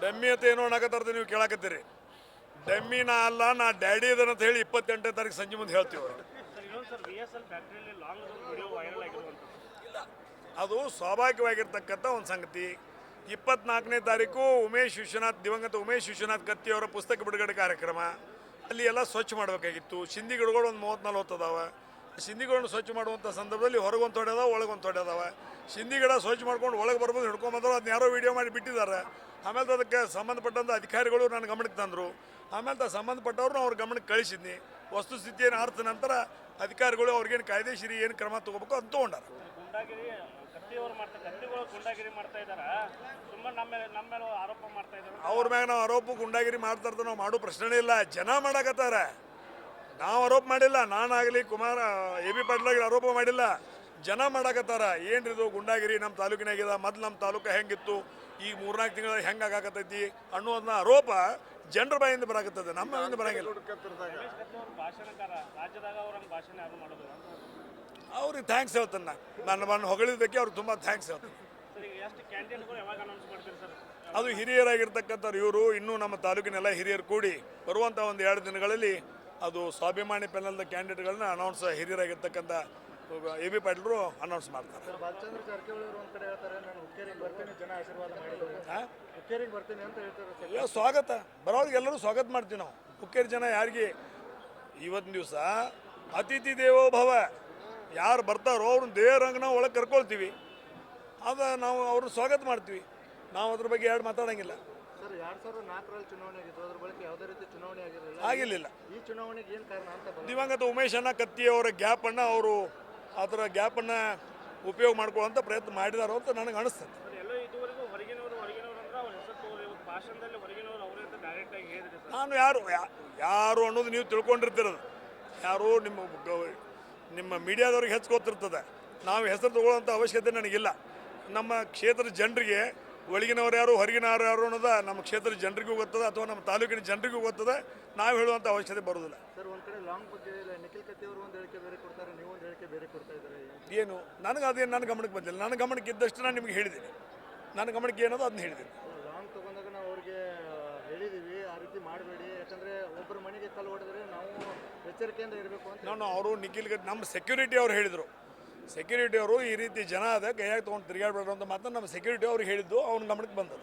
Dummy ಅಂತ ಏನೋ ಅನ್ನಕತ್ತಾರ್ದು ನೀವು ಕೇಳಕತ್ತೀರಿ. ಡಮ್ಮಿ ನಾ ಅಲ್ಲ, ನಾ ಡ್ಯಾಡಿ ಇದನ್ನ ಅಂತ ಹೇಳಿ 28ನೇ ತಾರೀಕು ಸಂಜೆ ಮುಂದೆ ಹೇಳ್ತೀವಿ ಅವ್ರಿಗೆ. ಇಲ್ಲ, ಅದು ಸ್ವಾಭಾವಿಕವಾಗಿರ್ತಕ್ಕಂಥ ಒಂದು ಸಂಗತಿ. 24ನೇ ತಾರೀಕು ದಿವಂಗತ ಉಮೇಶ್ ವಿಶ್ವನಾಥ್ ಕತ್ತಿ ಅವರ ಪುಸ್ತಕ ಬಿಡುಗಡೆ ಕಾರ್ಯಕ್ರಮ. ಅಲ್ಲಿ ಎಲ್ಲ ಸ್ವಚ್ಛ ಮಾಡಬೇಕಾಗಿತ್ತು. ಸಿಂಧಿ ಗಿಡಗಳು ಒಂದು 30-40 ಅದಾವೆ. ಸಿಂಧಿಗಳನ್ನು ಸ್ವಚ್ಛ ಮಾಡುವಂಥ ಸಂದರ್ಭದಲ್ಲಿ ಹೊರಗೊಂದು ತೊಡೆ ಒಳಗೊಂದು ತೊಡೆ ಅದಾವೆ. ಸಿಂಧಿ ಗಿಡ ಸ್ವಚ್ಛ ಮಾಡ್ಕೊಂಡು ಒಳಗೆ ಬರ್ಬೋದು ಹಿಡ್ಕೊಂಬಂದ್ರು. ಅದನ್ನ ಯಾರೋ ವೀಡಿಯೋ ಮಾಡಿ ಬಿಟ್ಟಿದ್ದಾರೆ. ಆಮೇಲೆ ಅದಕ್ಕೆ ಸಂಬಂಧಪಟ್ಟಂಥ ಅಧಿಕಾರಿಗಳು ನನ್ನ ಗಮನಕ್ಕೆ ತಂದರು. ಆಮೇಲೆ ಸಂಬಂಧಪಟ್ಟವ್ರನ್ನ ಅವ್ರ ಗಮನಕ್ಕೆ ಕಳಿಸಿದ್ನಿ. ವಸ್ತುಸ್ಥಿತಿಯನ್ನು ಅರ್ಥ ನಂತರ ಅಧಿಕಾರಿಗಳು ಅವ್ರಿಗೇನು ಕಾಯ್ದೆಶೀರಿ ಏನು ಕ್ರಮ ತೊಗೋಬೇಕು ಅಂತ ತೊಗೊಂಡಾರ. ಅವ್ರ ಮ್ಯಾಗ ನಾವು ಆರೋಪ ಗುಂಡಾಗಿರಿ ಮಾಡ್ತಾ ಇರ್ತಾರೆ. ನಾವು ಮಾಡೋ ಪ್ರಶ್ನೆ ಇಲ್ಲ. ಜನ ಮಾಡಕತ್ತಾರ, ನಾವು ಆರೋಪ ಮಾಡಿಲ್ಲ. ನಾನಾಗಲಿ AB ಪಾಟೀಲ್ ಆರೋಪ ಮಾಡಿಲ್ಲ. ಜನ ಮಾಡಕತ್ತಾರ. ಏನ್ರಿದು ಗುಂಡಾಗಿರಿ ನಮ್ಮ ತಾಲೂಕಿನಾಗಿದೆ, ಮೊದಲು ನಮ್ಮ ತಾಲೂಕು ಹೆಂಗಿತ್ತು, ಈಗ 3-4 ತಿಂಗಳ ಹೆಂಗೆ ಆಗಾಕತ್ತೈತಿ ಅನ್ನೋದನ್ನ ಆರೋಪ ಜನರ ಬಾಯಿಂದ ಬರಾಕತ್ತದೆ, ನಮ್ಮ ಬಾಯಿಂದ ಬರಂಗಿಲ್ಲ. ಅವ್ರಿಗೆ ಥ್ಯಾಂಕ್ಸ್ ಹೇಳ್ತಾನೆ. ನನ್ನ ಹೊಗಳಿದ್ದಕ್ಕೆ ಅವ್ರಿಗೆ ತುಂಬ ಥ್ಯಾಂಕ್ಸ್ ಹೇಳ್ತಾನೆ. ಅದು ಹಿರಿಯರಾಗಿರ್ತಕ್ಕಂಥವ್ರು ಇವರು. ಇನ್ನೂ ನಮ್ಮ ತಾಲೂಕಿನೆಲ್ಲ ಹಿರಿಯರು ಕೂಡಿ ಬರುವಂಥ ಒಂದು 2 ದಿನಗಳಲ್ಲಿ ಅದು ಸ್ವಾಭಿಮಾನಿ ಪೆನಲ್ದ ಕ್ಯಾಂಡಿಡೇಟ್ಗಳನ್ನ ಹಿರಿಯರಾಗಿರ್ತಕ್ಕಂಥ AB ಪಾಟೀಲರು ಅನೌನ್ಸ್ ಮಾಡ್ತಾರೆ. ಸ್ವಾಗತ ಬರೋರಿಗೆ ಎಲ್ಲರೂ ಸ್ವಾಗತ ಮಾಡ್ತೀವಿ ನಾವು. ಹುಕ್ಕೇರಿ ಜನ ಯಾರಿಗೆ ಇವತ್ತಿನ ದಿವಸ ಅತಿಥಿ ದೇವೋ ಭವ, ಯಾರು ಬರ್ತಾರೋ ಅವ್ರನ್ನ ದೇವರಂಗ ನಾವು ಒಳಗೆ ಕರ್ಕೊಳ್ತೀವಿ. ಅದು ನಾವು ಅವ್ರನ್ನ ಸ್ವಾಗತ ಮಾಡ್ತೀವಿ. ನಾವು ಅದ್ರ ಬಗ್ಗೆ ಎರಡು ಮಾತಾಡೋಂಗಿಲ್ಲ. ಸರ್ 2004ರಲ್ಲಿ ಚುನಾವಣೆ ಆಗಿತ್ತು, ಅದ್ರ ಬಳಿಕ ಯಾವುದೇ ರೀತಿ ಚುನಾವಣೆ ಆಗಿರಲಿಲ್ಲ. ಈ ಚುನಾವಣೆಗೆ ಏನು ಕಾರಣ ಅಂತ ದಿವಂಗತ ಉಮೇಶನ ಕತ್ತಿ ಅವರ ಗ್ಯಾಪನ್ನು ಅವರು ಅದರ ಗ್ಯಾಪನ್ನು ಉಪಯೋಗ ಮಾಡ್ಕೊಳ್ಳೋಂಥ ಪ್ರಯತ್ನ ಮಾಡಿದಾರೋ ಅಂತ ನನಗೆ ಅನಿಸ್ತದೆ. ನಾನು ಯಾರು ಅನ್ನೋದು ನೀವು ತಿಳ್ಕೊಂಡಿರ್ತಿರೋದು. ಯಾರು ನಿಮ್ಮ ಮೀಡಿಯಾದವ್ರಿಗೆ ಹೆಚ್ಚು ಗೊತ್ತಿರ್ತದೆ. ನಾವು ಹೆಸರು ತಗೊಳ್ಳೋಂಥ ಅವಶ್ಯಕತೆ ನನಗಿಲ್ಲ. ನಮ್ಮ ಕ್ಷೇತ್ರದ ಜನರಿಗೆ ಒಳಗಿನವ್ರು ಯಾರು ಹೊರಗಿನವ್ರು ಯಾರು ಅನ್ನೋದು ನಮ್ಮ ಕ್ಷೇತ್ರದ ಜನರಿಗೂ ಗೊತ್ತದೆ, ಅಥವಾ ನಮ್ಮ ತಾಲೂಕಿನ ಜನರಿಗೂ ಗೊತ್ತದೆ. ನಾವು ಹೇಳುವಂಥ ಅವಶ್ಯಕತೆ ಬರೋದಿಲ್ಲ. ಸರ್, ಒಂದು ಕಡೆ ಲಾಂಗ್ ಬಗ್ಗೆ ನಿಖಿಲ್ ಕತ್ತಿ ಅವರು ಒಂದು ಹೇಳಿಕೆ ಬೇರೆ ಕೊಡ್ತಾರೆ, ನೀವು ಒಂದು ಹೇಳಿಕೆ ಬೇರೆ ಕೊಡ್ತಾ ಇದ್ದಾರೆ. ಏನು ಅದೇನು ನನ್ನ ಗಮನಕ್ಕೆ ಬಂದಿಲ್ಲ. ನನ್ನ ಗಮನಕ್ಕೆ ಇದ್ದಷ್ಟು ನಾನು ನಿಮಗೆ ಹೇಳಿದ್ದೀನಿ. ನನ್ನ ಗಮನಕ್ಕೆ ಏನದು ಅದನ್ನ ಹೇಳಿದ್ದೀನಿ. ಲಾಂಗ್ ತೊಗೊಂಡಾಗ ನಾವು ಅವ್ರಿಗೆ ಹೇಳಿದ್ದೀವಿ, ಆ ರೀತಿ ಮಾಡಬೇಡಿ, ಯಾಕಂದರೆ ಒಬ್ಬರ ಮನೆಗೆ ಕಲ್ಲು ಹೊಡೆದ್ರೆ ನಾವು ಎಚ್ಚರಿಕೆಯಿಂದ ಇರಬೇಕು ಅಂತ. ನಾನು ಅವರು ನಿಖಿಲ್ ನಮ್ಮ ಸೆಕ್ಯೂರಿಟಿ ಅವ್ರು ಹೇಳಿದರು. ಸೆಕ್ಯೂರಿಟಿ ಅವರು ಈ ರೀತಿ ಜನ ಅದ ಕೈಯಾಗಿ ತೊಗೊಂಡು ತಿರುಗಾಡಬೇಡ ಅಂತ ಮಾತ್ರ ನಮ್ಮ ಸೆಕ್ಯೂರಿಟಿ ಅವ್ರಿಗೆ ಹೇಳಿದ್ದು ಅವ್ನ ಗಮನಕ್ಕೆ ಬಂದದ.